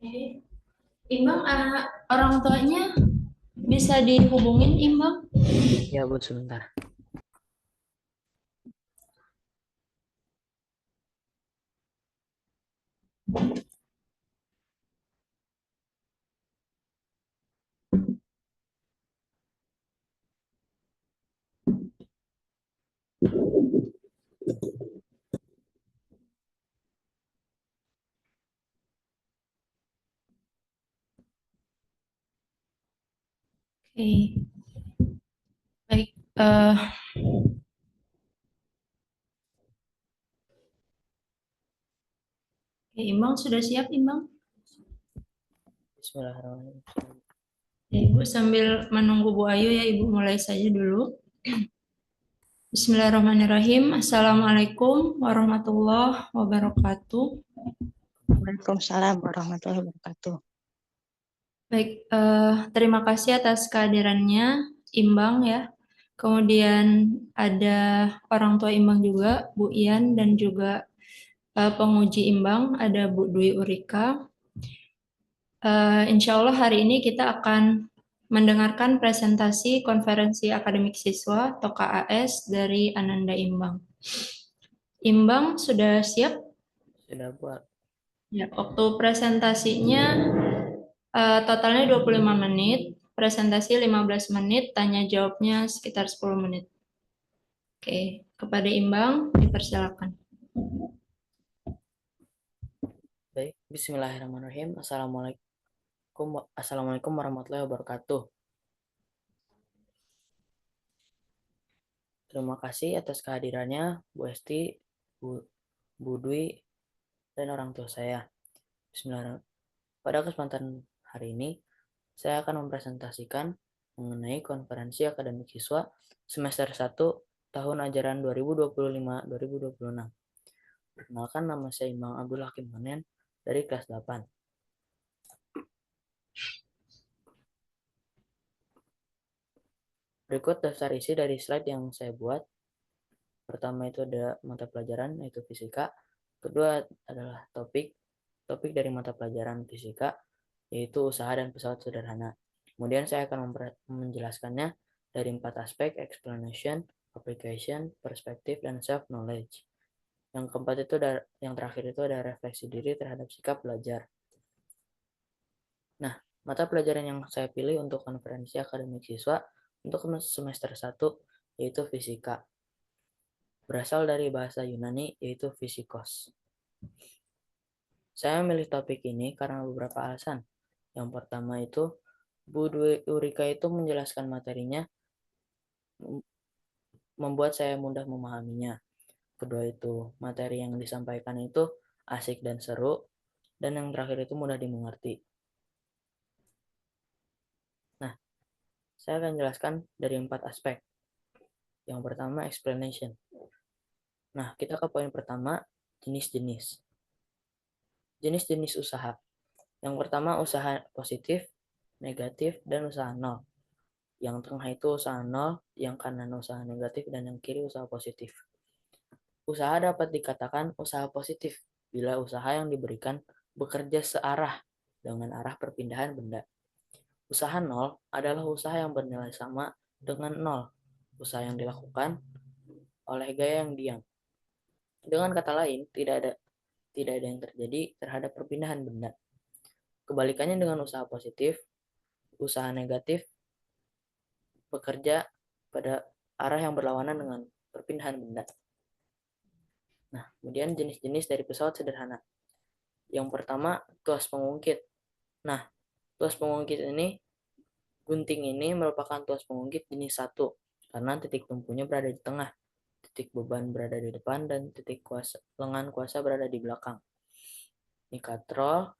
Oke. Imbang, orang tuanya bisa dihubungin, Imbang? Ya, Bu, sebentar. Oke, baik. eh Oke, Imbang sudah siap, Imbang? Bismillahirrahmanirrahim. Ya, Ibu sambil menunggu Bu Ayu ya, Ibu mulai saja dulu. Bismillahirrahmanirrahim. Assalamualaikum warahmatullahi wabarakatuh. Waalaikumsalam warahmatullahi wabarakatuh. Baik, terima kasih atas kehadirannya, Imbang ya. Kemudian ada orang tua Imbang juga, Bu Ian, dan juga penguji Imbang, ada Bu Dwi Urika. Insya Allah hari ini kita akan mendengarkan presentasi konferensi akademik siswa atau KAS dari Ananda Imbang. Imbang sudah siap? Sudah, Bu. Ya, waktu presentasinya totalnya 25 menit, presentasi 15 menit, tanya jawabnya sekitar 10 menit. Oke, kepada Imbang dipersilakan. Baik, Bismillahirrahmanirrahim. Assalamualaikum warahmatullahi wabarakatuh. Terima kasih atas kehadirannya Bu Esti, Bu Dwi, dan orang tua saya. Bismillahirrahmanirrahim. Pada kesempatan hari ini, saya akan mempresentasikan mengenai konferensi akademik siswa semester 1 tahun ajaran 2025-2026. Perkenalkan, nama saya Imam Abdul Hakim Manen dari kelas 8. Berikut daftar isi dari slide yang saya buat. Pertama itu ada mata pelajaran, yaitu fisika. Kedua adalah topik dari mata pelajaran fisika, yaitu usaha dan pesawat sederhana. Kemudian saya akan menjelaskannya dari 4 aspek: explanation, application, perspective, dan self-knowledge. Yang keempat itu yang terakhir itu ada refleksi diri terhadap sikap belajar. Nah, mata pelajaran yang saya pilih untuk konferensi akademik siswa untuk semester 1 yaitu fisika. Berasal dari bahasa Yunani yaitu fisikos. Saya memilih topik ini karena beberapa alasan. Yang pertama itu, Bu Dwi Urika itu menjelaskan materinya membuat saya mudah memahaminya. Kedua itu, materi yang disampaikan itu asik dan seru. Dan yang terakhir itu mudah dimengerti. Nah, saya akan jelaskan dari 4 aspek. Yang pertama, explanation. Nah, kita ke poin pertama, jenis-jenis. Jenis-jenis usaha. Yang pertama, usaha positif, negatif, dan usaha nol. Yang tengah itu usaha nol, yang kanan usaha negatif, dan yang kiri usaha positif. Usaha dapat dikatakan usaha positif bila usaha yang diberikan bekerja searah dengan arah perpindahan benda. Usaha nol adalah usaha yang bernilai sama dengan nol, usaha yang dilakukan oleh gaya yang diam. Dengan kata lain, tidak ada yang terjadi terhadap perpindahan benda. Kebalikannya dengan usaha positif, usaha negatif bekerja pada arah yang berlawanan dengan perpindahan benda. Nah, kemudian jenis-jenis dari pesawat sederhana. Yang pertama, tuas pengungkit. Nah, tuas pengungkit ini, gunting ini merupakan tuas pengungkit jenis 1, karena titik tumpunya berada di tengah, titik beban berada di depan, dan titik lengan kuasa berada di belakang. Ini katrol,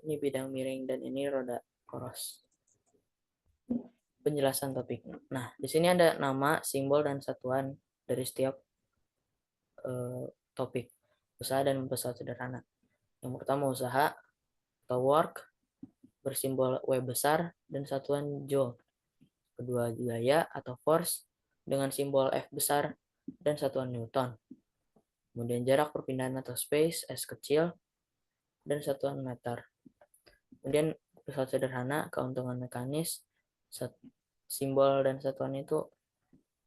ini bidang miring, dan ini roda poros. Penjelasan topik. Nah, di sini ada nama, simbol, dan satuan dari setiap topik usaha dan pesawat sederhana. Yang pertama usaha atau work bersimbol W besar dan satuan joule. Kedua gaya atau force dengan simbol F besar dan satuan newton. Kemudian jarak perpindahan atau space S kecil dan satuan meter. Kemudian pesawat sederhana, keuntungan mekanis, simbol dan satuan itu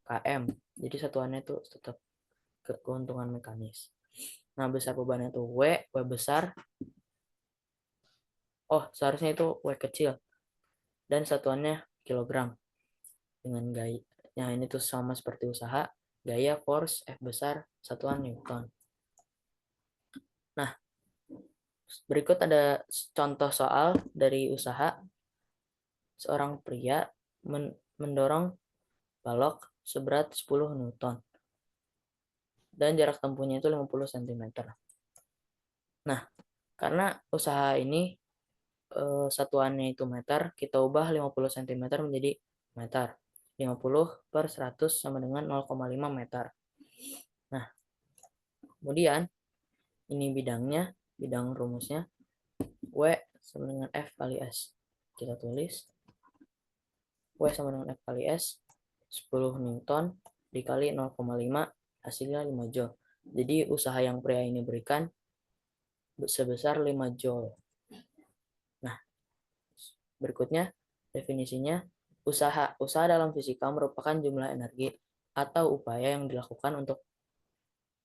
km. Jadi satuannya itu tetap keuntungan mekanis. Nah, besar bebannya itu W besar. Oh, seharusnya itu W kecil. Dan satuannya kilogram. Dengan gaya. Nah, ini tuh sama seperti usaha. Gaya, force, F besar, satuan newton. Nah, berikut ada contoh soal dari usaha. Seorang pria mendorong balok seberat 10 newton. Dan jarak tempuhnya itu 50 cm. Nah, karena usaha ini satuannya itu meter, kita ubah 50 cm menjadi meter. 50/100 sama dengan 0,5 meter. Nah, kemudian ini bidangnya, bidang rumusnya, W sama dengan F kali S. Kita tulis, W sama dengan F kali S, 10 Newton dikali 0,5, hasilnya 5 Joule. Jadi usaha yang pria ini berikan sebesar 5 Joule. Nah, berikutnya definisinya, usaha dalam fisika merupakan jumlah energi atau upaya yang dilakukan untuk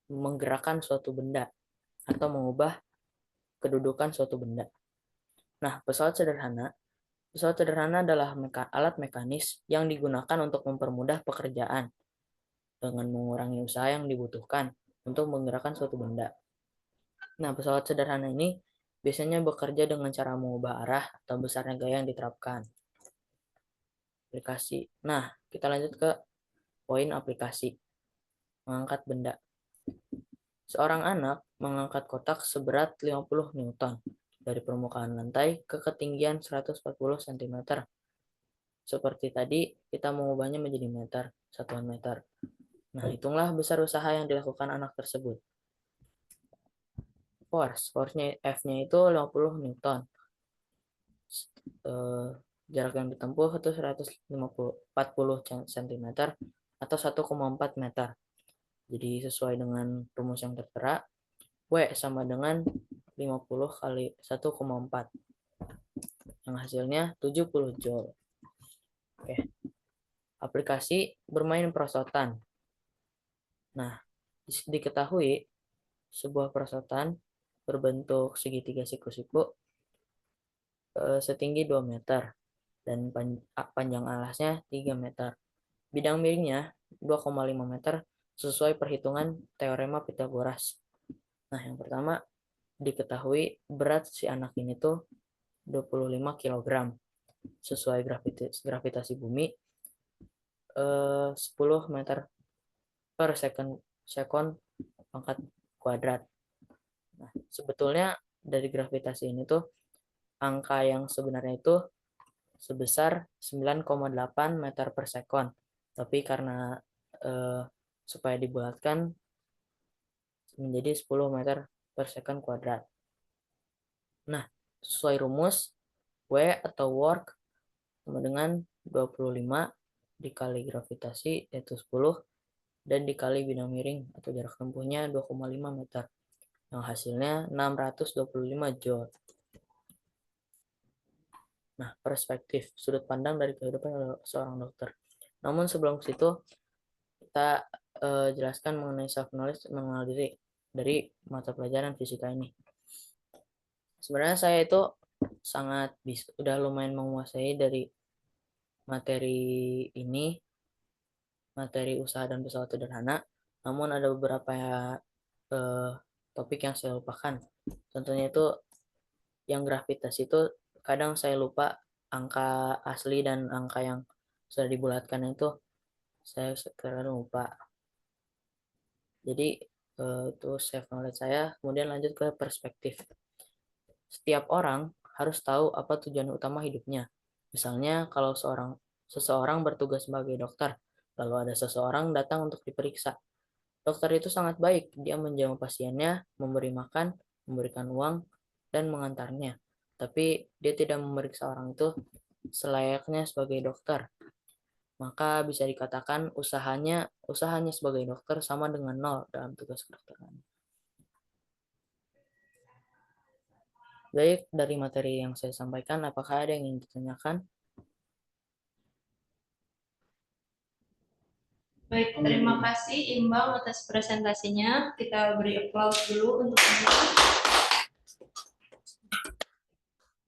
menggerakkan suatu benda atau mengubah kedudukan suatu benda. Nah, pesawat sederhana adalah alat mekanis yang digunakan untuk mempermudah pekerjaan dengan mengurangi usaha yang dibutuhkan untuk menggerakkan suatu benda. Nah, pesawat sederhana ini biasanya bekerja dengan cara mengubah arah atau besarnya gaya yang diterapkan. Aplikasi. Nah, kita lanjut ke poin aplikasi. Mengangkat benda. Seorang anak mengangkat kotak seberat 50 Newton dari permukaan lantai ke ketinggian 140 cm. Seperti tadi, kita mengubahnya menjadi meter, satuan meter. Nah, hitunglah besar usaha yang dilakukan anak tersebut. Force-nya F-nya itu 50 Newton. Jarak yang ditempuh itu 140 cm atau 1,4 meter. Jadi sesuai dengan rumus yang tertera, W sama dengan 50 kali 1,4. Yang hasilnya 70 Joule. Oke. Aplikasi bermain perosotan. Nah, diketahui sebuah perosotan berbentuk segitiga siku-siku setinggi 2 meter dan panjang alasnya 3 meter. Bidang miringnya 2,5 meter sesuai perhitungan teorema Pythagoras. Nah, yang pertama diketahui berat si anak ini tuh 25 kg sesuai gravitasi bumi 10 meter per sekon pangkat kuadrat. Nah, sebetulnya dari gravitasi ini tuh angka yang sebenarnya itu sebesar 9,8 meter per sekon. Tapi karena supaya dibulatkan menjadi 10 meter per sekon kuadrat. Nah, sesuai rumus, W atau work sama dengan 25 dikali gravitasi yaitu 10 dan dikali bidang miring atau jarak tempuhnya 2,5 meter. Yang hasilnya 625 Joule. Nah, perspektif, sudut pandang dari kehidupan seorang dokter. Namun sebelum ke situ, kita jelaskan mengenai self-knowledge, mengenal diri. dari mata pelajaran fisika ini. Sebenarnya saya itu sangat udah lumayan menguasai dari materi ini, materi usaha dan pesawat sederhana, namun ada beberapa eh, topik yang saya lupakan. Contohnya itu yang gravitasi itu kadang saya lupa angka asli dan angka yang sudah dibulatkan itu saya sekarang lupa. Jadi itu save knowledge saya. Kemudian lanjut ke perspektif. Setiap orang harus tahu apa tujuan utama hidupnya. Misalnya kalau seseorang bertugas sebagai dokter, lalu ada seseorang datang untuk diperiksa. Dokter itu sangat baik, dia menjamu pasiennya, memberi makan, memberikan uang, dan mengantarnya. Tapi dia tidak memeriksa orang itu selayaknya sebagai dokter. Maka bisa dikatakan usahanya sebagai dokter sama dengan nol dalam tugas kedokteran. Baik, dari materi yang saya sampaikan, apakah ada yang ingin ditanyakan? Baik, terima kasih Imbang atas presentasinya. Kita beri applause dulu untuk Imbang.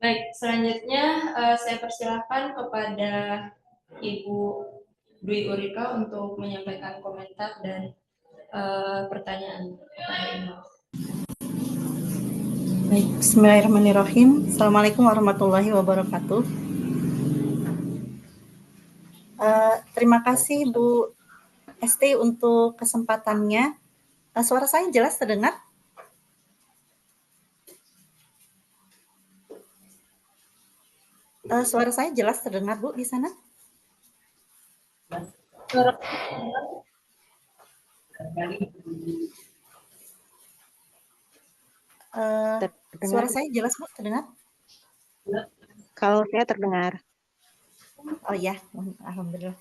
Baik, selanjutnya saya persilahkan kepada Ibu Dwi Urika untuk menyampaikan komentar dan pertanyaan kepada Imbang. Baik, bismillahirrahmanirrahim. Assalamualaikum warahmatullahi wabarakatuh. Terima kasih Bu ST untuk kesempatannya. Suara saya jelas terdengar? Suara saya jelas terdengar Bu di sana? Suara saya jelas Bu terdengar? Kalau saya terdengar. Oh ya, alhamdulillah.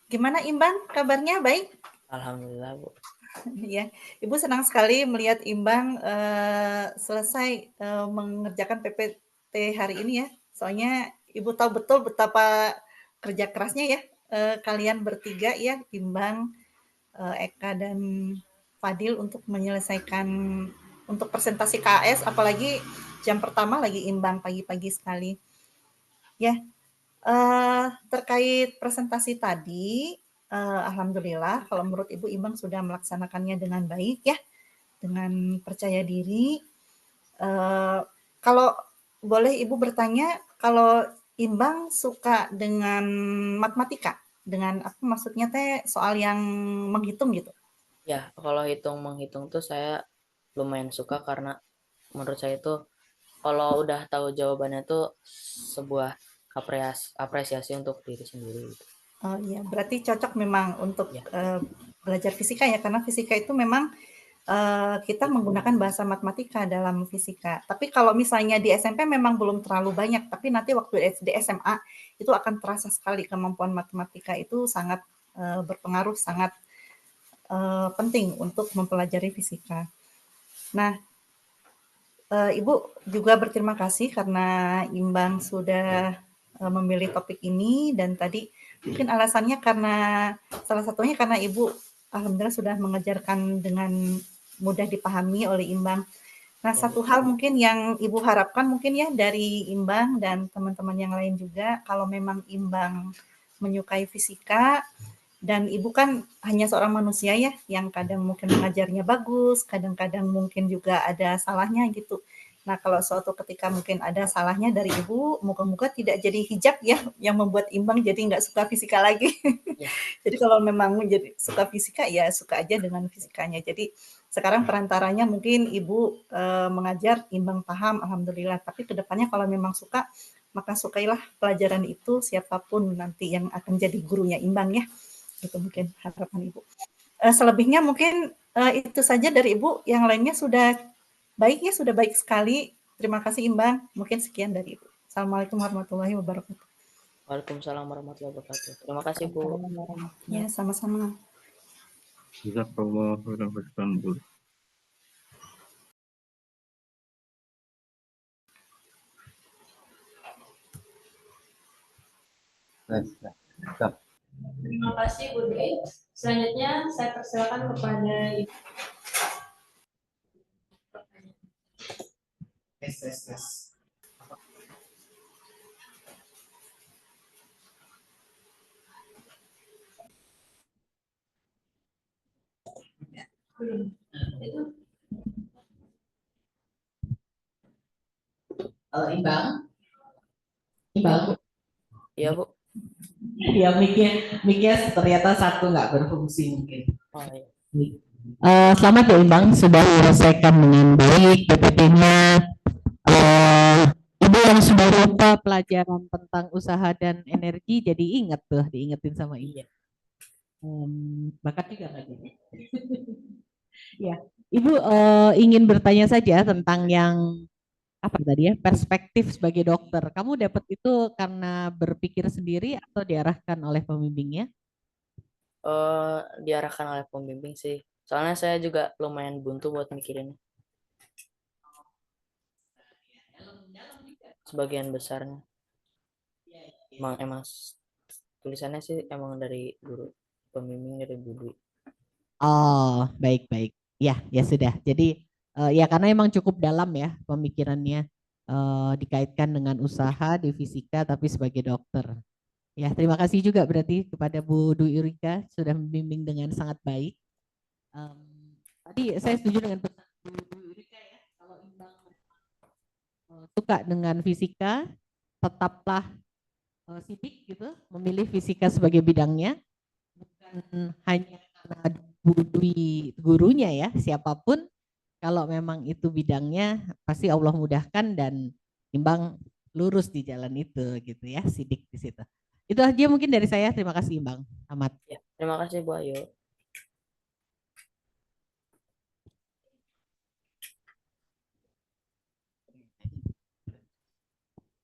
Gimana Imbang? Kabarnya baik? Alhamdulillah, Bu. Ya, Ibu senang sekali melihat Imbang selesai mengerjakan PPT hari ini ya. Soalnya Ibu tahu betul betapa kerja kerasnya ya kalian bertiga ya, Imbang, Eka dan Fadil untuk menyelesaikan untuk presentasi KS, apalagi jam pertama lagi Imbang pagi-pagi sekali. Ya, terkait presentasi tadi, alhamdulillah kalau menurut Ibu Imbang sudah melaksanakannya dengan baik ya, dengan percaya diri. Kalau boleh Ibu bertanya, kalau Imbang suka dengan matematika, dengan apa maksudnya teh soal yang menghitung gitu? Ya, kalau menghitung tuh saya lumayan suka karena menurut saya itu kalau udah tahu jawabannya tuh sebuah apresiasi untuk diri sendiri. Oh iya, berarti cocok memang untuk Ya. Belajar fisika ya, karena fisika itu memang kita menggunakan bahasa matematika dalam fisika. Tapi kalau misalnya di SMP memang belum terlalu banyak, tapi nanti waktu di SMA itu akan terasa sekali kemampuan matematika itu sangat berpengaruh, sangat penting untuk mempelajari fisika. Nah, Ibu juga berterima kasih karena Imbang sudah memilih topik ini dan tadi mungkin alasannya karena salah satunya karena Ibu alhamdulillah sudah mengajarkan dengan mudah dipahami oleh Imbang. Nah, satu hal mungkin yang Ibu harapkan mungkin ya dari Imbang dan teman-teman yang lain juga, kalau memang Imbang menyukai fisika dan Ibu kan hanya seorang manusia ya, yang kadang mungkin mengajarnya bagus, kadang-kadang mungkin juga ada salahnya gitu. Nah, kalau suatu ketika mungkin ada salahnya dari Ibu, moga-moga tidak jadi hijab ya, yang membuat Imbang jadi nggak suka fisika lagi. Ya. Jadi kalau memang jadi suka fisika, ya suka aja dengan fisikanya. Jadi sekarang perantaranya mungkin Ibu mengajar, Imbang paham, alhamdulillah. Tapi kedepannya kalau memang suka, maka sukailah pelajaran itu siapapun nanti yang akan jadi gurunya Imbang ya. Itu mungkin harapan Ibu. Selebihnya mungkin itu saja dari Ibu. Yang lainnya sudah baik ya, sudah baik sekali. Terima kasih Imbang. Mungkin sekian dari Ibu. Assalamualaikum warahmatullahi wabarakatuh. Waalaikumsalam warahmatullahi wabarakatuh. Terima kasih, Bu. Ya, sama-sama. Jazakallah khairan Bu. Terima kasih Bu Dwi. Selanjutnya saya persilakan kepada Ibu tes. Imbang, Iya, Bu. ya mic-nya ternyata satu nggak berfungsi mungkin. Oh, iya. Selamat ya Imbang, sudah menyelesaikan dengan baik PPT-nya. Ibu yang sudah lupa pelajaran tentang usaha dan energi jadi ingat tuh, diingetin sama Ibu. Iya. Bakat juga Kak. Ya, Ibu ingin bertanya saja tentang yang apa tadi ya, perspektif sebagai dokter. Kamu dapat itu karena berpikir sendiri atau diarahkan oleh pembimbingnya? Diarahkan oleh pembimbing sih. Soalnya saya juga lumayan buntu buat mikirin sebagian besarnya. Emang tulisannya sih emang dari guru pembimbing dari Bu Dwi. Oh, baik-baik. Ya, ya sudah. Jadi ya karena emang cukup dalam ya pemikirannya dikaitkan dengan usaha di fisika tapi sebagai dokter. Ya, terima kasih juga berarti kepada Bu Dwi Yurika sudah membimbing dengan sangat baik. Tadi saya setuju dengan pesan Bu Dwi Yurika ya, kalau Imbang suka dengan fisika, tetaplah sidik gitu, memilih fisika sebagai bidangnya, bukan hanya karena Bu Dwi gurunya ya, siapapun kalau memang itu bidangnya pasti Allah mudahkan dan Imbang lurus di jalan itu gitu ya, sidik di situ. Itu aja mungkin dari saya. Terima kasih Imbang. Amat. Ya, terima kasih Bu Ayu.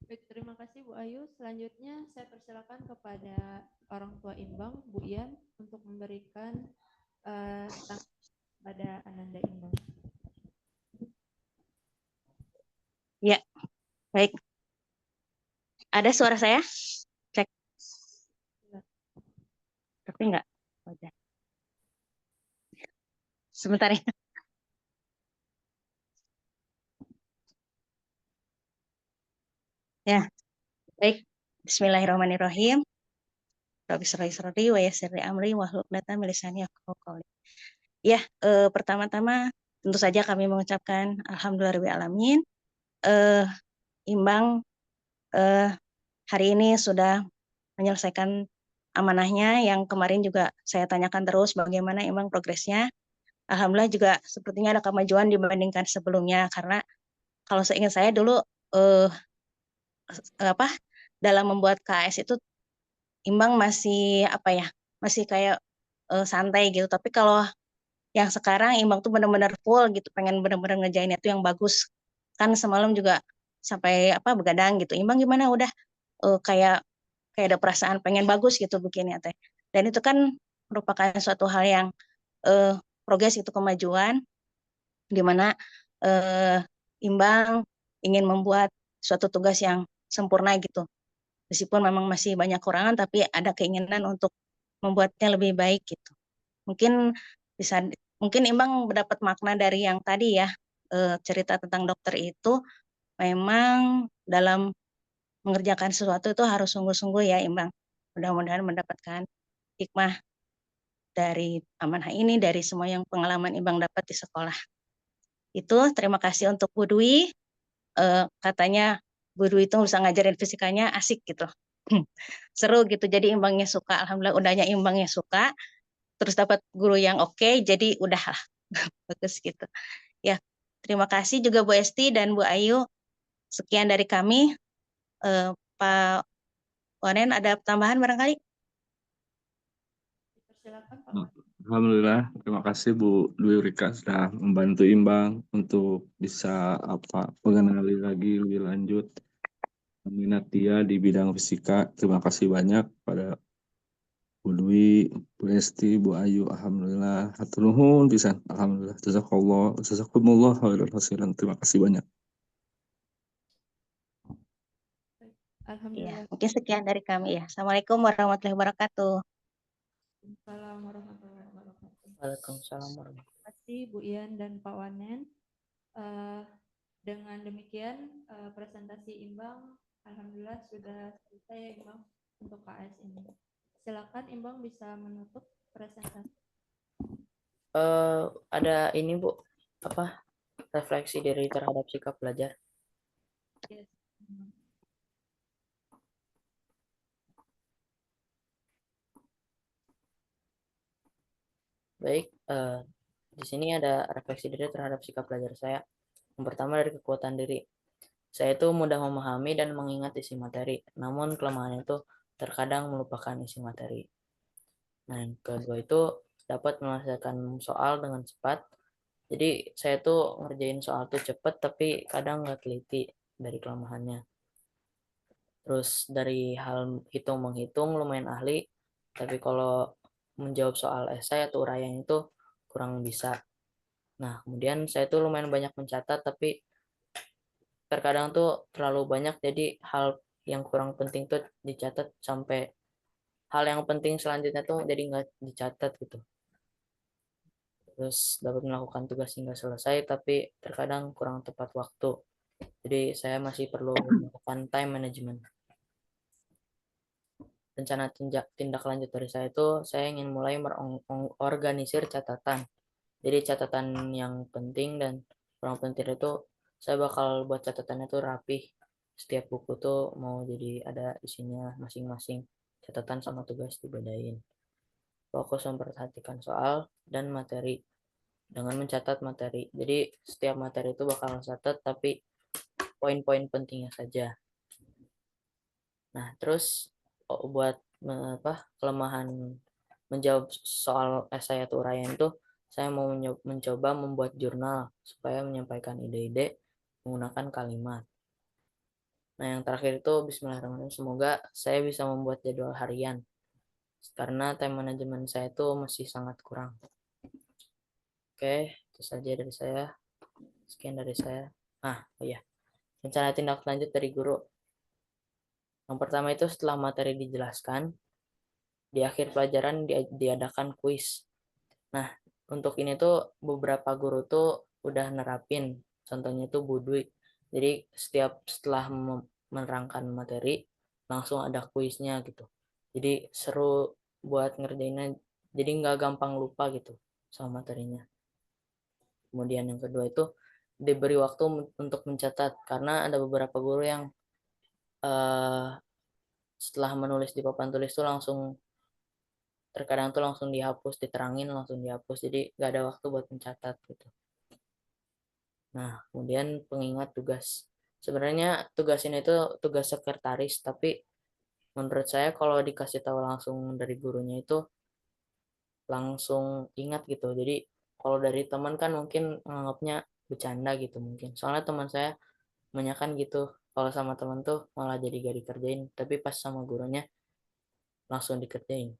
Baik, terima kasih Bu Ayu. Selanjutnya saya persilakan kepada orang tua Imbang, Bu Ian, untuk memberikan tanggapan pada Ananda Imbang. Ya, baik. Ada suara saya? Cek. Tapi enggak. Ada. Sebentar ya. Ya, baik. Bismillahirrahmanirrahim. Rabbi shrah li sadri wa yassir li amri wahlul 'uqdatam min lisani yafqahu qawli. Ya, pertama-tama tentu saja kami mengucapkan alhamdulillahirabbil alamin. Imbang hari ini sudah menyelesaikan amanahnya yang kemarin juga saya tanyakan terus bagaimana Imbang progresnya. Alhamdulillah juga sepertinya ada kemajuan dibandingkan sebelumnya karena kalau seingat saya dulu dalam membuat KS itu Imbang masih masih kayak santai gitu. Tapi kalau yang sekarang Imbang tuh benar-benar full gitu, pengen benar-benar ngerjain itu yang bagus. Kan semalam juga sampai begadang gitu. Imbang gimana udah kayak ada perasaan pengen bagus gitu bikinnya teh. Dan itu kan merupakan suatu hal yang progres itu kemajuan di mana Imbang ingin membuat suatu tugas yang sempurna gitu. Meskipun memang masih banyak kurangan tapi ada keinginan untuk membuatnya lebih baik gitu. Mungkin Imbang mendapat makna dari yang tadi ya, cerita tentang dokter itu memang dalam mengerjakan sesuatu itu harus sungguh-sungguh ya Imbang. Mudah-mudahan mendapatkan hikmah dari amanah ini, dari semua yang pengalaman Imbang dapat di sekolah. Itu terima kasih untuk Bu Dwi. Katanya Bu Dwi itu bisa ngajarin fisikanya asik gitu. Seru gitu, jadi Imbangnya suka. Alhamdulillah udahnya Imbangnya suka. Terus dapat guru yang oke, jadi udahlah. Bagus gitu. Ya, terima kasih juga Bu Esti dan Bu Ayu. Sekian dari kami. Pak Wanen ada tambahan barangkali? Persilakan Pak. Alhamdulillah, terima kasih Bu Dwi Rika sudah membantu Imbang untuk bisa mengenali lagi lebih lanjut minat dia di bidang fisika. Terima kasih banyak pada Bu Dwi, Bu Esti, Bu Ayu. Alhamdulillah, hatur nuhun pisan. Alhamdulillah, jazakumullah khairan hasilan. Terima kasih banyak. Alhamdulillah. Ya, mungkin sekian dari kami ya. Assalamualaikum warahmatullahi wabarakatuh. Assalamualaikum warahmatullahi wabarakatuh. Waalaikumsalam warahmatullahi wabarakatuh. Terima kasih Bu Ian dan Pak Wanen. Dengan demikian presentasi Imbang alhamdulillah sudah selesai ya Imbang untuk KS ini. Silakan Imbang bisa menutup presentasi. Ada ini Bu, apa refleksi diri terhadap sikap belajar. Yes. Baik, di sini ada refleksi diri terhadap sikap belajar saya. Yang pertama dari kekuatan diri. Saya itu mudah memahami dan mengingat isi materi, namun kelemahan itu terkadang melupakan isi materi. Nah, yang kedua itu dapat menyelesaikan soal dengan cepat. Jadi saya tuh ngerjain soal tuh cepet, tapi kadang nggak teliti dari kelemahannya. Terus dari hal hitung-menghitung lumayan ahli, tapi kalau menjawab soal esai atau uraian itu kurang bisa. Nah, kemudian saya tuh lumayan banyak mencatat, tapi terkadang tuh terlalu banyak, jadi hal yang kurang penting tuh dicatat sampai hal yang penting selanjutnya tuh jadi nggak dicatat gitu. Terus dapat melakukan tugas hingga selesai, tapi terkadang kurang tepat waktu. Jadi saya masih perlu melakukan time management. Rencana tindak lanjut dari saya itu, saya ingin mulai mengorganisir catatan. Jadi catatan yang penting dan kurang penting itu, saya bakal buat catatannya tuh rapih. Setiap buku tuh mau jadi ada isinya masing-masing. Catatan sama tugas dibedain. Fokus memperhatikan soal dan materi dengan mencatat materi. Jadi setiap materi itu bakal catat, tapi poin-poin pentingnya saja. Nah, terus buat kelemahan menjawab soal esai atau uraian itu, saya mau mencoba membuat jurnal supaya menyampaikan ide-ide menggunakan kalimat. Nah, yang terakhir itu bismillahirrahmanirrahim, semoga saya bisa membuat jadwal harian karena time management saya itu masih sangat kurang. Oke, itu saja dari saya. Sekian dari saya. Oh iya, rencana tindak lanjut dari guru. Yang pertama itu setelah materi dijelaskan, di akhir pelajaran diadakan kuis. Nah, untuk ini tuh beberapa guru tuh udah nerapin. Contohnya itu Bu Dwi. Jadi setelah menerangkan materi, langsung ada kuisnya gitu. Jadi seru buat ngerjainnya. Jadi nggak gampang lupa gitu sama materinya. Kemudian yang kedua itu diberi waktu untuk mencatat. Karena ada beberapa guru yang setelah menulis di papan tulis tuh terkadang tuh langsung dihapus, diterangin langsung dihapus, jadi gak ada waktu buat mencatat gitu. Nah, kemudian pengingat tugas. Sebenarnya tugas ini tuh tugas sekretaris, tapi menurut saya kalau dikasih tahu langsung dari gurunya itu langsung ingat gitu. Jadi kalau dari teman kan mungkin menganggapnya bercanda gitu mungkin. Soalnya teman saya menanyakan gitu, kalau sama teman tuh malah jadi gak dikerjain, tapi pas sama gurunya langsung dikerjain.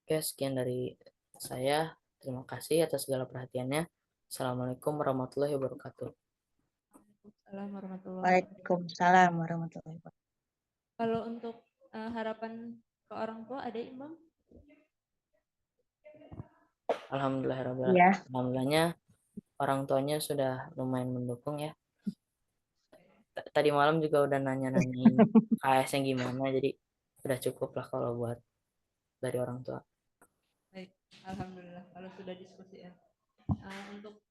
Oke, sekian dari saya. Terima kasih atas segala perhatiannya. Assalamualaikum warahmatullahi wabarakatuh. Waalaikumsalam warahmatullahi wabarakatuh. Kalau untuk harapan ke orang tua ada Imbang? Alhamdulillahnya orang tuanya sudah lumayan mendukung ya. Tadi malam juga udah nanya-nanyain KS yang gimana, jadi udah cukup lah kalau buat dari orang tua. Baik, alhamdulillah kalau sudah diskusi ya. Untuk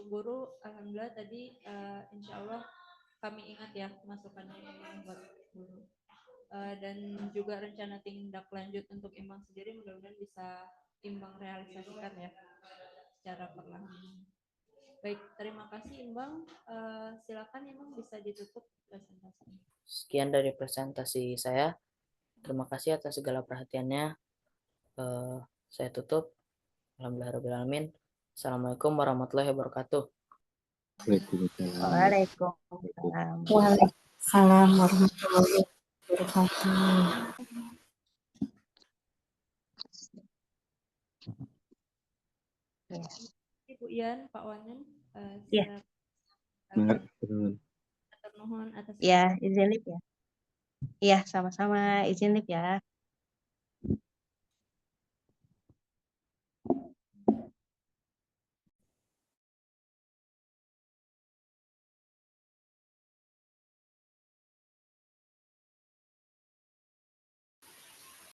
guru, alhamdulillah tadi insya Allah kami ingat ya masukannya buat guru. Dan juga rencana tindak lanjut untuk Imbang sendiri mudah-mudahan bisa Imbang realisasikan ya secara perlahan. Baik, terima kasih Imbang. Silakan Imbang bisa ditutup presentasinya. Sekian dari presentasi saya. Terima kasih atas segala perhatiannya. Saya tutup. Alhamdulillahirrahmanirrahim. Assalamualaikum warahmatullahi wabarakatuh. Waalaikumsalam. Waalaikumsalam warahmatullahi wabarakatuh. Ibu Ian, Pak Wanen, Ya. nuhun atas Ya, izin lip ya. Iya, sama-sama izin lip ya.